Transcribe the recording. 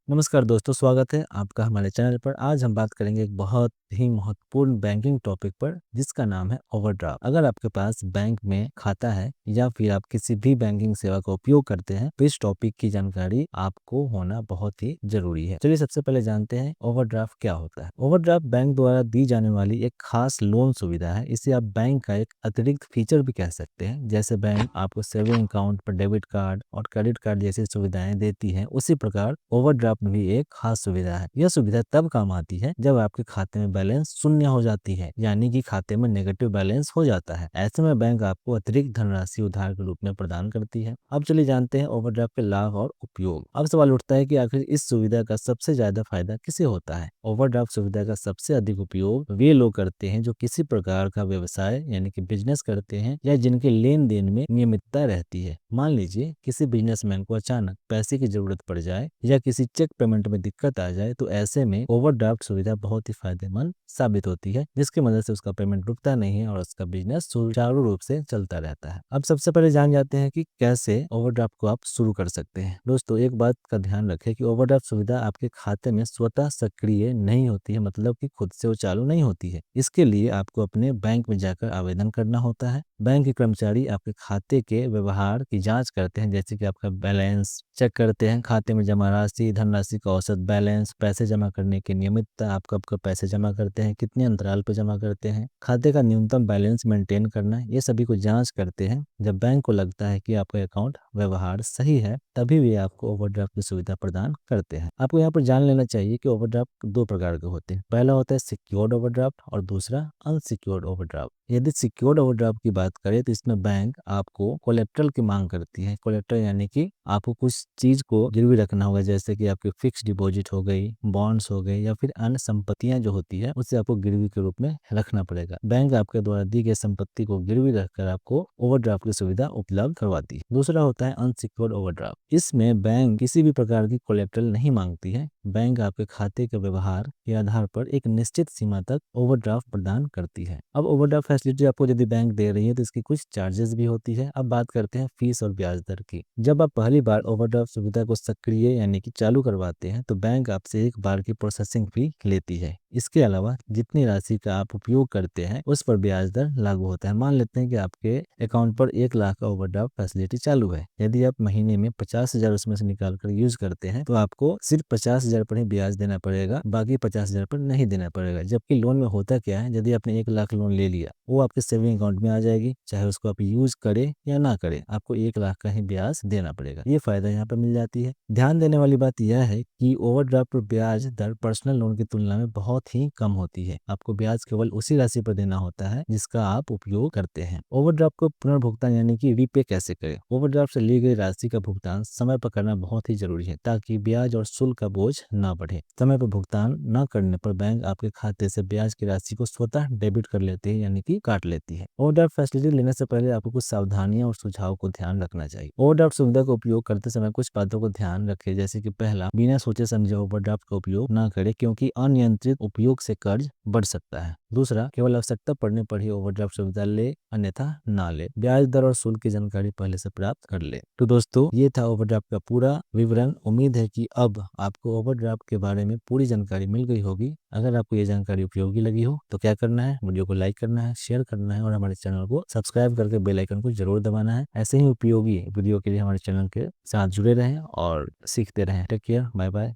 नमस्कार दोस्तों, स्वागत है आपका हमारे चैनल पर। आज हम बात करेंगे एक बहुत ही महत्वपूर्ण बैंकिंग टॉपिक पर, जिसका नाम है ओवरड्राफ्ट। अगर आपके पास बैंक में खाता है या फिर आप किसी भी बैंकिंग सेवा का उपयोग करते हैं तो इस टॉपिक की जानकारी आपको होना बहुत ही जरूरी है। चलिए सबसे पहले जानते हैं ओवरड्राफ्ट क्या होता है। ओवरड्राफ्ट बैंक द्वारा दी जाने वाली एक खास लोन सुविधा है। इसे आप बैंक का एक अतिरिक्त फीचर भी कह सकते हैं। जैसे बैंक आपको सेविंग अकाउंट पर डेबिट कार्ड और क्रेडिट कार्ड जैसी सुविधाएं देती है, उसी प्रकार ओवरड्राफ्ट भी एक खास सुविधा है। यह सुविधा तब काम आती है जब आपके खाते में बैलेंस शून्य हो जाती है, यानी कि खाते में नेगेटिव बैलेंस हो जाता है। ऐसे में बैंक आपको अतिरिक्त धनराशि उधार के रूप में प्रदान करती है। अब चलिए जानते हैं ओवरड्राफ्ट के लाभ और उपयोग। अब सवाल उठता है कि आखिर इस सुविधा का सबसे ज्यादा फायदा किसे होता है। ओवरड्राफ्ट सुविधा का सबसे अधिक उपयोग वे लोग करते हैं जो किसी प्रकार का व्यवसाय यानी कि बिजनेस करते हैं या जिनके लेन देन में नियमितता रहती है। मान लीजिए किसी बिजनेसमैन को अचानक पैसे की जरूरत पड़ जाए या किसी चेक पेमेंट में दिक्कत आ जाए, तो ऐसे में ओवरड्राफ्ट सुविधा बहुत ही फायदेमंद साबित होती है, जिसकी मदद से उसका पेमेंट रुकता नहीं है और उसका बिजनेस सुचारू रूप से चलता रहता है। अब सबसे पहले जान जाते हैं कि कैसे ओवरड्राफ्ट को आप शुरू कर सकते हैं। दोस्तों, एक बात का ध्यान रखें कि ओवरड्राफ्ट सुविधा आपके खाते में स्वतः सक्रिय नहीं होती है, मतलब कि खुद से वो चालू नहीं होती है। इसके लिए आपको अपने बैंक में जाकर आवेदन करना होता है। बैंक के कर्मचारी आपके खाते के व्यवहार की जांच करते हैं, जैसे कि आपका बैलेंस चेक करते हैं, खाते में जमा राशि, धनराशि का औसत बैलेंस, पैसे जमा करने की नियमितता, आप कब कब पैसे जमा करते हैं, कितने अंतराल पर जमा करते हैं, खाते का न्यूनतम बैलेंस मेंटेन करना, ये सभी को जांच करते हैं। जब बैंक को लगता है कि आपका अकाउंट व्यवहार सही है, तभी वे आपको ओवरड्राफ्ट की सुविधा प्रदान करते हैं। आपको यहाँ पर जान लेना चाहिए कि ओवरड्राफ्ट दो प्रकार के होते हैं। पहला होता है सिक्योर्ड ओवरड्राफ्ट और दूसरा अनसिक्योर्ड ओवरड्राफ्ट। यदि सिक्योर्ड ओवरड्राफ्ट की बात करें तो इसमें बैंक आपको कोलेट्रल की मांग करती है। कोलेट्रल यानी कि आपको कुछ चीज को गिरवी रखना होगा, जैसे कि आपकी फिक्स डिपॉजिट हो गई, बॉन्ड्स हो गए या फिर अन्य संपत्तियां जो होती है, उसे आपको गिरवी के रूप में रखना पड़ेगा। बैंक आपके द्वारा दी गई संपत्ति को गिरवी रखकर आपको ओवरड्राफ्ट की सुविधा उपलब्ध करवाती है। दूसरा होता है अनसिक्योर्ड ओवरड्राफ्ट। इसमें बैंक किसी भी प्रकार की कोलेट्रल नहीं मांगती है। बैंक आपके खाते के व्यवहार के आधार पर एक निश्चित सीमा तक ओवरड्राफ्ट प्रदान करती है। अब ओवरड्राफ्ट फैसिलिटी आपको यदि बैंक दे रही है तो इसकी कुछ चार्जेस भी होती है। अब बात करते हैं फीस और ब्याज दर की। जब आप पहली बार ओवरड्राफ्ट सुविधा को सक्रिय यानी कि चालू करवाते हैं तो बैंक आपसे एक बार की प्रोसेसिंग फी लेती है। इसके अलावा जितनी राशि का आप उपयोग करते हैं उस पर ब्याज दर लागू होता है। मान लेते हैं कि आपके अकाउंट पर 1 लाख का ओवरड्राफ्ट फैसिलिटी चालू है। यदि आप महीने में 50,000 उसमें से निकाल कर यूज करते हैं तो आपको सिर्फ 50,000 पर ही ब्याज देना पड़ेगा, बाकी 50,000 पर नहीं देना पड़ेगा। जबकि लोन में होता क्या है, यदि आपने 1 लाख लोन ले लिया, वो आपके सेविंग अकाउंट में आ जाएगी, चाहे उसको आप यूज करें या ना करें, आपको 1 लाख का ही ब्याज देना पड़ेगा। ये फायदा यहाँ पर मिल जाती है। ध्यान देने वाली बात यह है कि ओवरड्राफ्ट पर ब्याज दर पर्सनल लोन की तुलना में बहुत ही कम होती है। आपको ब्याज केवल उसी राशि पर देना होता है जिसका आप उपयोग करते हैं। ओवरड्राफ्ट को पुनर्भुगतान यानी कि रीपे कैसे करें। ओवरड्राफ्ट से ली गई राशि का भुगतान समय पर करना बहुत ही जरूरी है, ताकि ब्याज और शुल्क का बोझ ना बढ़े। समय पर भुगतान न करने पर बैंक आपके खाते से ब्याज की राशि को स्वतः डेबिट कर लेती है, यानी कि काट लेती है। ओवरड्राफ्ट फैसिलिटी लेने से पहले आपको कुछ सावधानियां और सुझाव को ध्यान रखना चाहिए। ओवरड्राफ्ट सुविधा का उपयोग करते समय कुछ बातों को ध्यान रखें, जैसे कि पहला, बिना सोचे समझे ओवरड्राफ्ट का उपयोग न करें, क्योंकि अनियंत्रित उपयोग से कर्ज बढ़ सकता है। दूसरा, केवल आवश्यकता पड़ने पर ही ओवरड्राफ्ट सुविधा ले, अन्यथा ना ले। ब्याज दर और शुल्क की जानकारी पहले से प्राप्त कर ले। तो दोस्तों, ये था ओवरड्राफ्ट का पूरा विवरण। उम्मीद है कि अब आपको ओवरड्राफ्ट के बारे में पूरी जानकारी मिल गई होगी। अगर आपको ये जानकारी उपयोगी लगी हो तो क्या करना है, वीडियो को लाइक करना है, शेयर करना है और हमारे चैनल को सब्सक्राइब करके बेल आइकन को जरूर दबाना है। ऐसे ही उपयोगी वीडियो के लिए हमारे चैनल के साथ जुड़े रहें और सीखते रहें। Take care, bye bye.